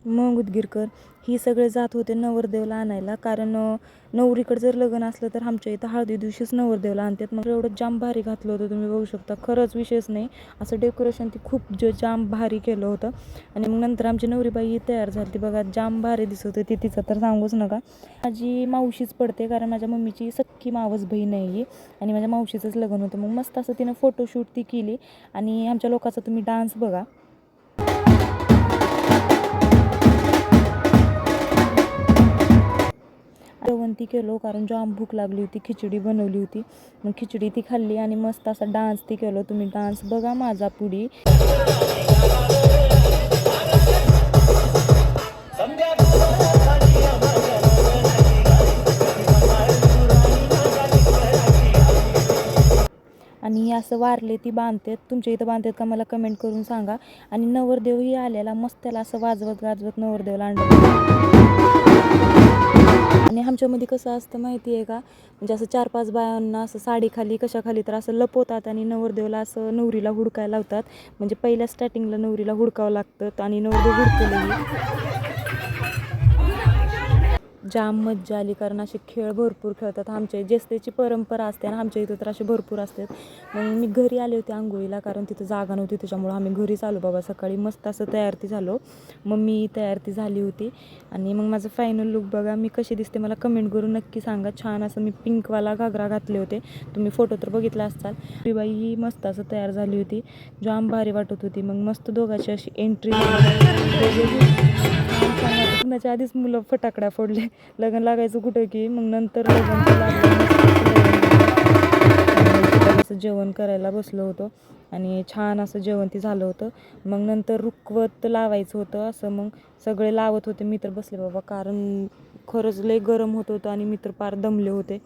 मग उदगीरकर ही सगळे जात होते नवरदेवला आणायला. कारण नवरीकडे जर लग्न असलं तर आमच्या इथं हळदी दिवशीच नवरदेवला आणतात. मग एवढं जाम भारी घातलं होतं, तुम्ही बघू शकता. खरंच विशेष नाही, असं डेकोरेशन ती खूप जाम भारी केलं होतं. आणि मग नंतर आमची नवरीबाई ही तयार झाली ती बघा, जाम भारी दिसत होती. तिचं तर सांगूच नका. माझी मावशीच पडते, कारण माझ्या मम्मीची सख्खी मावस बहीण आहे ही, आणि माझ्या मावशीचंच लग्न होतं. मग मस्त असं तिनं फोटोशूट ती केली. आणि आमच्या लोकांचा तुम्ही डान्स बघा. जेवण ती केलो, कारण जाम भूक लागली होती. खिचडी बनवली होती, मग खिचडी ती खाल्ली आणि मस्त असा डान्स ती केलो. तुम्ही डान्स बघा माझा पुढी. आणि असं वारले ती बांधतात. तुमच्या इथं बांधतात का मला कमेंट करून सांगा. आणि नवरदेवही आलेला मस्त, त्याला असं वाजवत गाजवत नवरदेवला आणलं. आणि आमच्यामध्ये कसं असतं माहिती आहे का, म्हणजे असं 4-5 बायांना असं साडीखाली कशाखाली तर असं लपवतात आणि नवरदेवला असं नवरीला हुडकायला लावतात. म्हणजे पहिल्या स्टार्टिंगला नवरीला हुडकावं लागतं आणि नवरदेव हुडकलेही. जाम मज्जा आली, कारण असे खेळ भरपूर खेळतात. आमच्या जेस्तेची परंपरा असते आणि आमच्या इथं तर असे भरपूर असतात. मग मी घरी आले होते आंघोळीला, कारण तिथं जागा नव्हती, त्याच्यामुळं आम्ही घरीच आलो बाबा. सकाळी मस्त असं तयार ती झालो. मग मी तयार ती झाली होती. आणि मग माझं फायनल लुक बघा, मी कशी दिसते मला कमेंट करून नक्की सांगा. छान असं मी पिंकवाला घागरा घातले होते, तुम्ही फोटो तर बघितला असाल. ती बाई ही मस्त असं तयार झाली होती, जाम भारी वाटत होती. मग मस्त दोघांची अशी एंट्री. लग्नाच्या आधीच मुलं फटाकड्या फोडले, लग्न लागायचं कुठं की. मग नंतर लग्न असं जेवण करायला बसलो होतो आणि छान असं जेवण ती झालं होतं. मग नंतर रुखवत लावायचं होतं, असं मग सगळे लावत होते. मी तर बसले बाबा, कारण खरंच लय गरम होत होतं आणि मी तर पार दमले होते,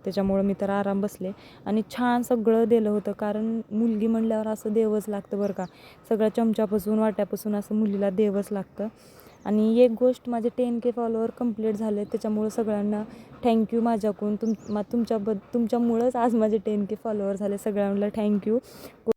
त्याच्यामुळं मी तर आराम बसले. आणि छान सगळं दिलं होतं, कारण मुलगी म्हणल्यावर असं देवच लागतं बरं का. सगळ्या चमच्यापासून वाट्यापासून असं मुलीला देवच लागतं. आणि एक गोष्ट, माझे 10K फॉलोअर कंप्लीट झाले, त्याच्यामुळं सगळ्यांना थँक्यू माझ्याकडून. तुमच्यामुळंच आज माझे 10K फॉलोअर झाले. सगळ्यांना थँक्यू.